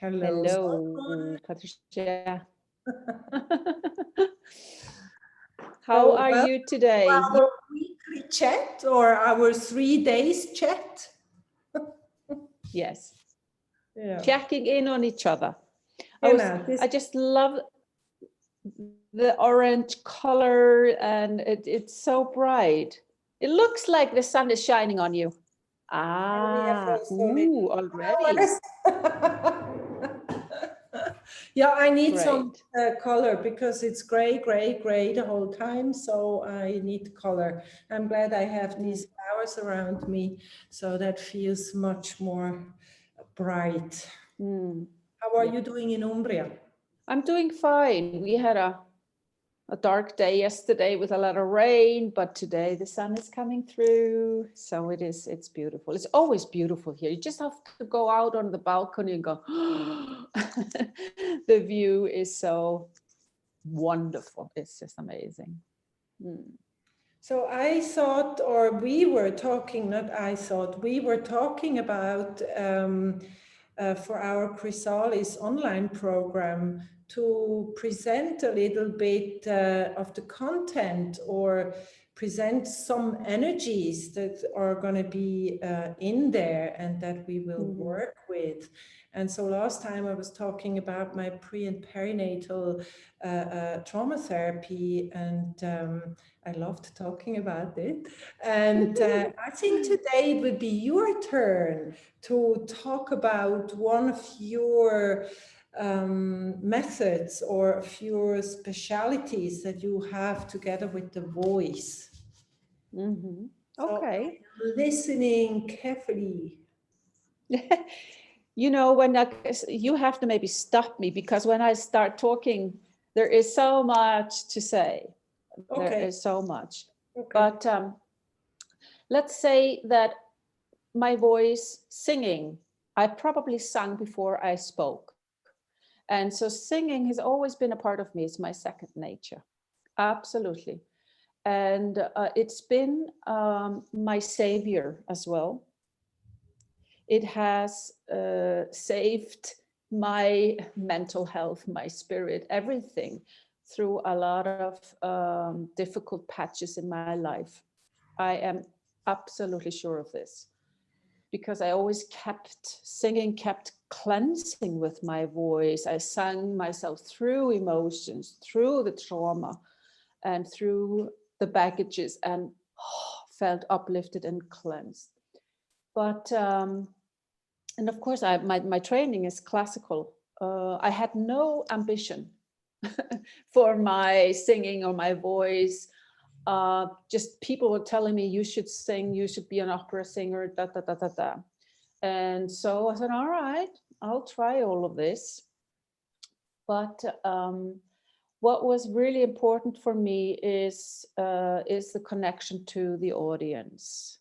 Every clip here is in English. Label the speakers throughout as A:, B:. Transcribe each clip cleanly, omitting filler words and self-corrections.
A: Hello,
B: Hello, Patricia. How
A: so
B: are
A: welcome
B: you
A: to
B: today?
A: our weekly chat or our 3 days chat.
B: Yes,
A: Yeah,
B: checking in on each other.
A: this
B: I just love the orange color, and it's so bright. It looks like the sun is shining on you.
A: we have
B: Ah,
A: also
B: ooh,
A: little
B: already.
A: flowers. Yeah, I need some
B: Great.
A: color because it's gray, gray, gray the whole time. So I need color. I'm glad I have
B: Mm,
A: these flowers around me, so that feels much more bright.
B: mm,
A: How are
B: yeah.
A: you doing in Umbria?
B: I'm doing fine. We had a dark day yesterday with a lot of rain, but today the sun is coming through. So it's beautiful. It's always beautiful here. You just have to go out on the balcony and go, the view is so wonderful. It's just amazing. Mm.
A: So I thought, or we were talking, not I thought, we were talking about for our Chrysalis online program to present a little bit of the content or present some energies that are going to be in there and that we will
B: Mm-hmm.
A: work with. And so last time I was talking about my pre and perinatal trauma therapy, and I loved talking about it. And I think today it would be your turn to talk about one of your methods or of your specialities that you have together with the voice.
B: Mm-hmm.
A: So
B: Okay.
A: I'm listening carefully.
B: When you have to maybe stop me, because when I start talking, there is so much to say. There
A: Okay,
B: is so much.
A: okay.
B: But let's say that my voice singing, I probably sung before I spoke. And so singing has always been a part of me. It's my second nature. Absolutely. And it's been my savior as well. It has saved my mental health, my spirit, everything through a lot of difficult patches in my life. I am absolutely sure of this because I always kept singing, kept cleansing with my voice. I sang myself through emotions, through the trauma, and through the baggages, and felt uplifted and cleansed. But and of course, my training is classical. I had no ambition for my singing or my voice. Just people were telling me, you should sing, you should be an opera singer, da da da da da. And so I said, all right, I'll try all of this. But what was really important for me is the connection to the audience.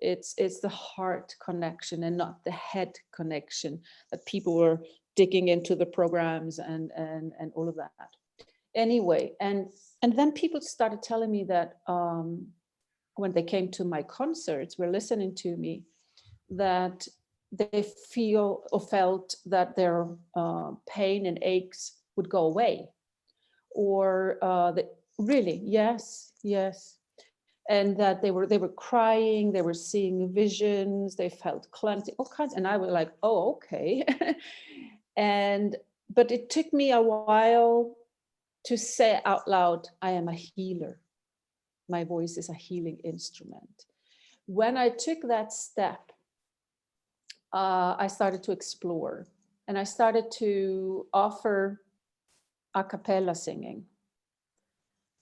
B: It's the heart connection and not the head connection that people were digging into the programs and all of that. Anyway, and then people started telling me that when they came to my concerts, were listening to me, that they feel or felt that their pain and aches would go away, or that really, yes, and that they were crying, they were seeing visions, they felt cleansing, all kinds, and I was like, oh, okay. And but it took me a while to say out loud, I am a healer. My voice is a healing instrument. When I took that step, I started to explore, and I started to offer a cappella singing.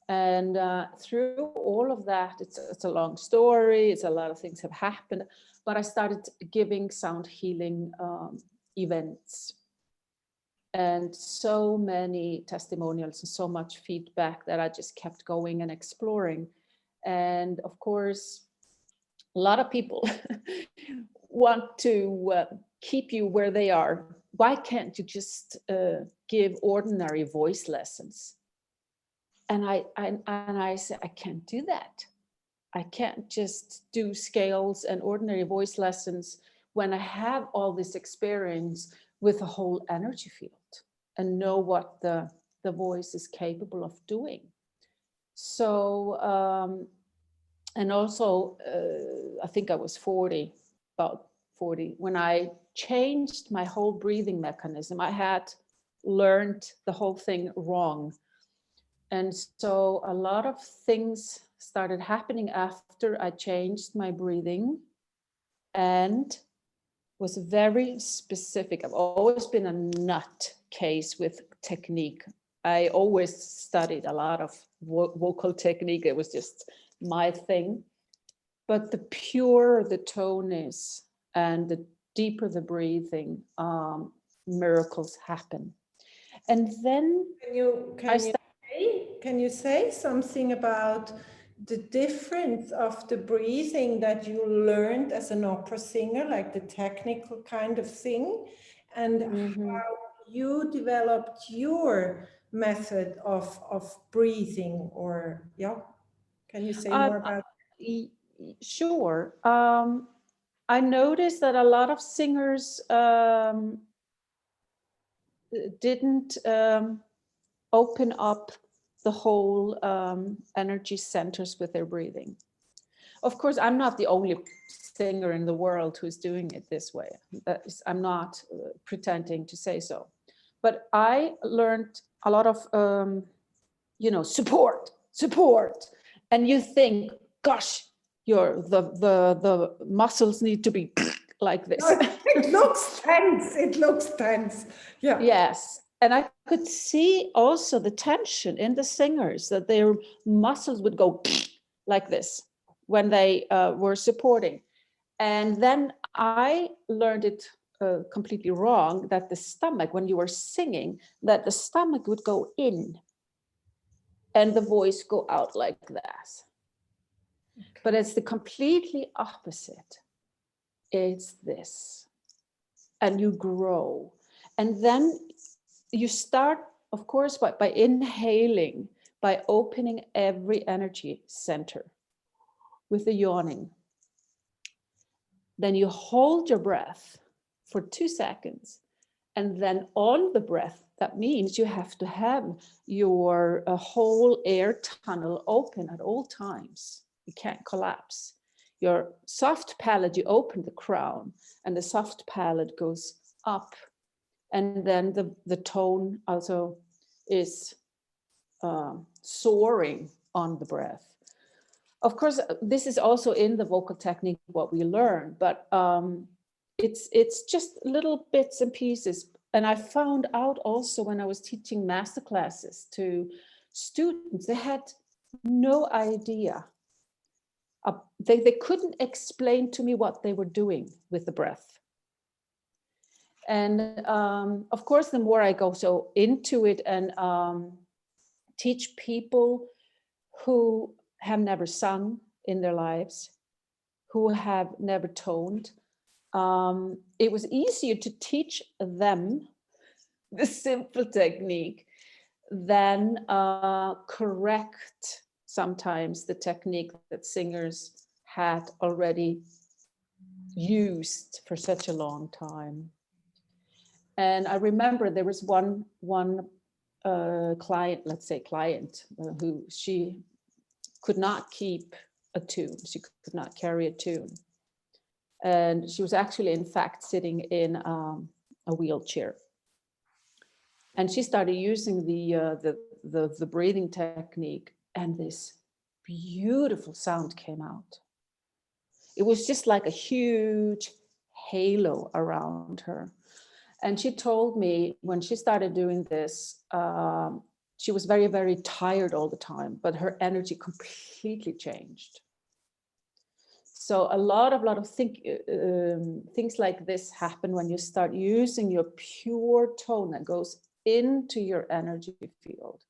B: And through all of that, it's a long story. It's a lot of things have happened, but I started giving sound healing events, and so many testimonials and so much feedback that I just kept going and exploring. And of course, a lot of people want to keep you where they are. Why can't you just give ordinary voice lessons? And I said, I can't do that. I can't just do scales and ordinary voice lessons when I have all this experience with the whole energy field and know what the voice is capable of doing. So, and also, I think I was 40, about 40, when I changed my whole breathing mechanism. I had learned the whole thing wrong. And so a lot of things started happening after I changed my breathing and was very specific. I've always been a nut case with technique. I always studied a lot of vocal technique. It was just my thing. But the purer the tone is and the deeper the breathing, miracles happen. And then
A: can you say something about the difference of the breathing that you learned as an opera singer, like the technical kind of thing, and how you developed your method of breathing? Or can you say more about
B: Sure. I noticed that a lot of singers didn't open up the whole energy centers with their breathing. Of course, I'm not the only singer in the world who's doing it this way. I'm not pretending to say so. But I learned a lot of, support. And you think, gosh, the muscles need to be like this.
A: It looks tense. It looks tense. Yeah.
B: Yes. And I could see also the tension in the singers, that their muscles would go like this when they were supporting. And then I learned it completely wrong, that the stomach, when you were singing, that the stomach would go in and the voice go out like that. Okay. But it's the completely opposite. It's this. And you grow. And then you start, of course, by inhaling, by opening every energy center with the yawning. Then you hold your breath for 2 seconds. And then on the breath, that means you have to have your whole air tunnel open at all times. You can't collapse. Your soft palate, you open the crown, and the soft palate goes up. And then the tone also is soaring on the breath. Of course, this is also in the vocal technique, what we learn, but it's just little bits and pieces. And I found out also when I was teaching master classes to students, they had no idea. They couldn't explain to me what they were doing with the breath. And of course, the more I go so into it and teach people who have never sung in their lives, who have never toned, it was easier to teach them the simple technique than correct sometimes the technique that singers had already used for such a long time. And I remember there was one client, let's say who she could not keep a tune. She could not carry a tune. And she was actually, in fact, sitting in a wheelchair. And she started using the breathing technique, and this beautiful sound came out. It was just like a huge halo around her. And she told me when she started doing this, she was very, very tired all the time, but her energy completely changed. So a lot of things like this happen when you start using your pure tone that goes into your energy field.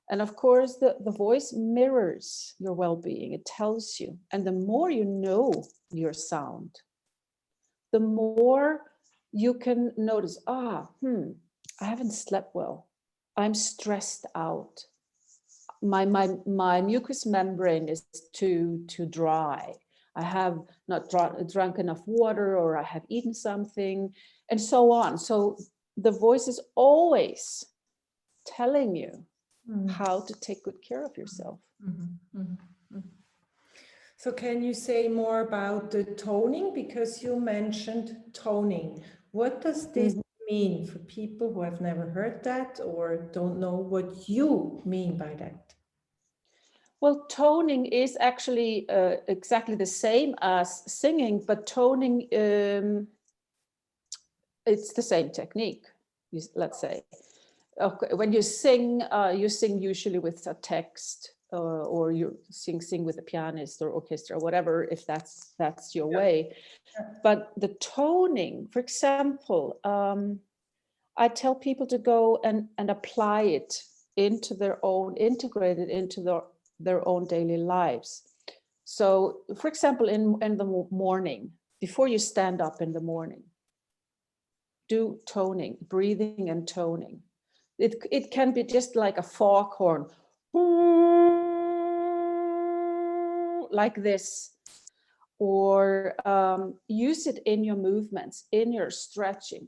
B: And of course, the voice mirrors your well-being. It tells you. And the more you know your sound, the more you can notice, I haven't slept well. I'm stressed out. My mucous membrane is too dry. I have not drunk enough water, or I have eaten something, and so on. So the voice is always telling you how to take good care of yourself.
A: So can you say more about the toning? Because you mentioned toning. What does this mean for people who have never heard that or don't know what you mean by that?
B: Well, toning is actually exactly the same as singing, but toning, it's the same technique, let's say. Okay, when you sing usually with a text, or you sing with a pianist or orchestra or whatever, if that's your way. But the toning, for example, I tell people to go and apply it into their own, integrate it into their own daily lives. So, for example, in the morning, before you stand up in the morning, do toning, breathing and toning. It can be just like a foghorn, like this, or use it in your movements, in your stretching.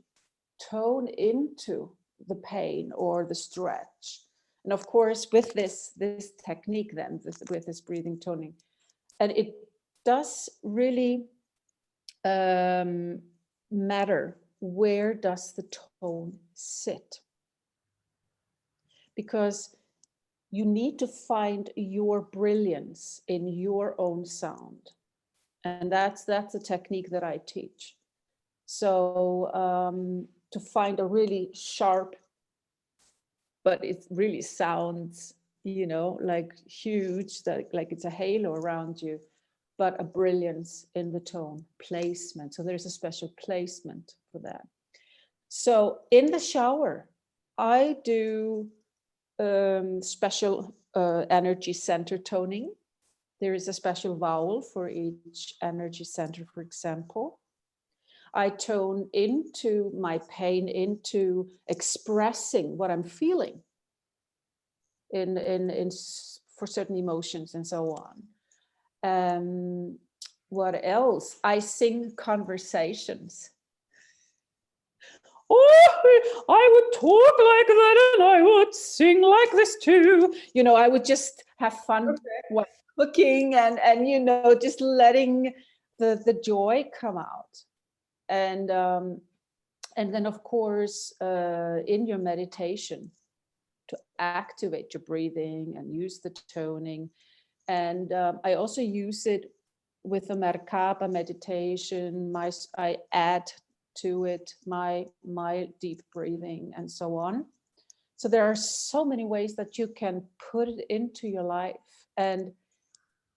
B: Tone into the pain or the stretch. And of course, with this technique then, with this breathing toning, and it does really matter, where does the tone sit? Because you need to find your brilliance in your own sound. And that's a technique that I teach. So to find a really sharp, but it really sounds, like huge, like it's a halo around you, but a brilliance in the tone placement. So there's a special placement for that. So in the shower, I do special energy center toning. There is a special vowel for each energy center, for example. I tone into my pain, into expressing what I'm feeling in for certain emotions and so on. What else? I sing conversations. Oh, I would talk like that and I would sing like this too. I would just have fun while cooking and just letting the joy come out. And then, of course, in your meditation, to activate your breathing and use the toning. And I also use it with the Merkaba meditation. I add to it my deep breathing and so on. So there are so many ways that you can put it into your life and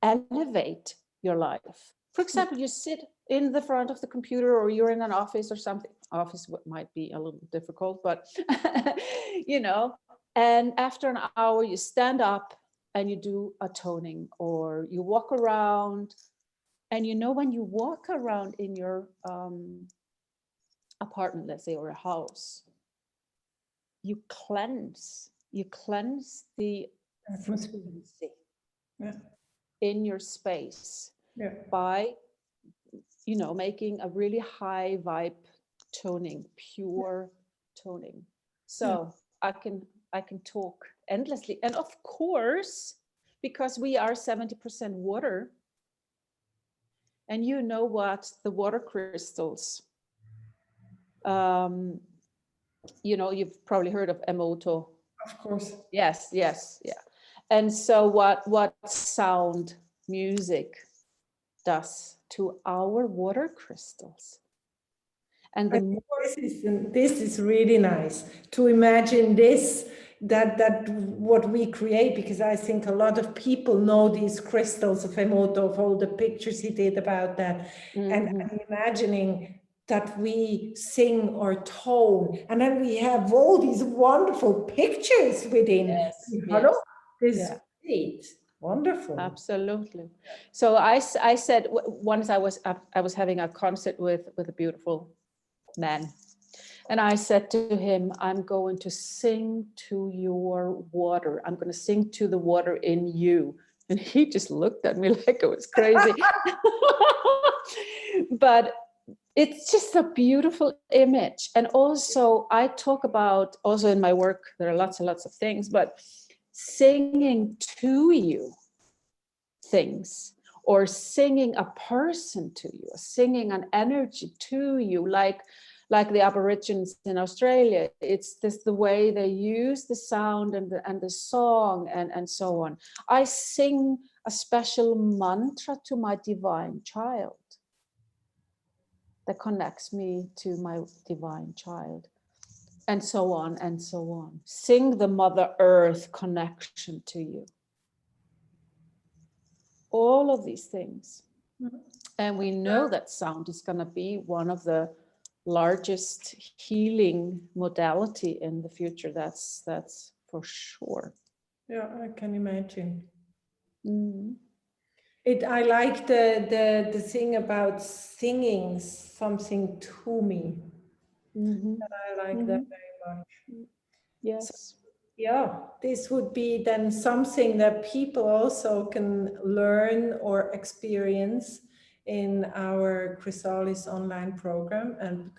B: elevate your life. For example, you sit in the front of the computer, or you're in an office or something. Office might be a little difficult, but and after an hour you stand up and you do a toning, or you walk around. And when you walk around in your apartment, let's say, or a house, you cleanse the frequency in your space by making a really high vibe toning, pure toning. So I can talk endlessly. And of course, because we are 70% water, and what the water crystals, you've probably heard of Emoto.
A: Of course.
B: Yes, yeah. And so what sound music does to our water crystals. And
A: this is really nice to imagine this, that what we create, because I think a lot of people know these crystals of Emoto, of all the pictures he did about that. And I'm imagining that we sing or tone, and then we have all these wonderful pictures within.
B: Yes.
A: This is great. Wonderful.
B: Absolutely. So I said, once I was having a concert with a beautiful man, and I said to him, I'm going to sing to your water. I'm going to sing to the water in you, And he just looked at me like I was crazy. But it's just a beautiful image. And also I talk about, also in my work, there are lots and lots of things, but singing to you things, or singing a person to you, singing an energy to you, like the Aborigines in Australia. It's this the way they use the sound and the song and so on. I sing a special mantra to my divine child that connects me to my divine child, and so on and so on. Sing the Mother Earth connection to you. All of these things. And we know that sound is going to be one of the largest healing modality in the future. That's for sure.
A: Yeah, I can imagine.
B: Mm.
A: I like the thing about singing something to me.
B: Mm-hmm.
A: I like that very much.
B: Yes.
A: So, yeah, this would be then something that people also can learn or experience in our Chrysalis online program, and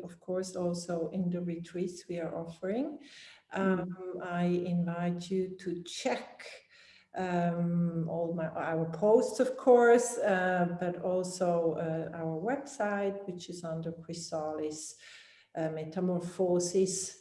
A: of course also in the retreats we are offering. I invite you to check all our posts, of course, but also our website, which is under Chrysalis Metamorphosis.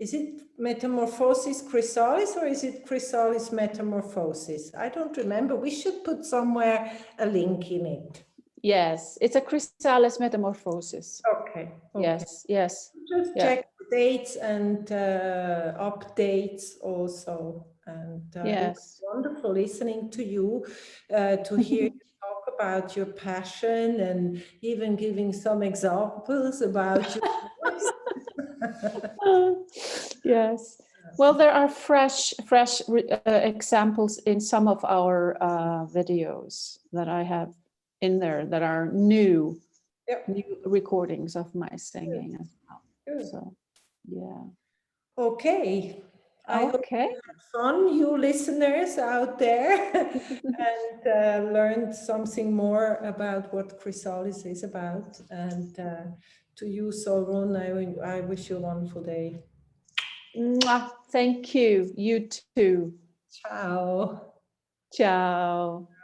A: Is it Metamorphosis Chrysalis, or is it Chrysalis Metamorphosis? I don't remember. We should put somewhere a link in it.
B: Yes, it's a Chrysalis Metamorphosis.
A: Okay.
B: Yes, yes.
A: Just check the dates and updates also. And
B: Yes.
A: it was wonderful listening to you, to hear you talk about your passion and even giving some examples about your voice.
B: Yes. Well, there are fresh examples in some of our videos that I have in there that are new recordings of my singing as well.
A: Good.
B: So, yeah.
A: Okay. I hope
B: Okay.
A: you had fun, you listeners out there, and learned something more about what Chrysalis is about. And to you, Sorun, I wish you a wonderful day.
B: Mwah. Thank you. You too.
A: Ciao.
B: Ciao.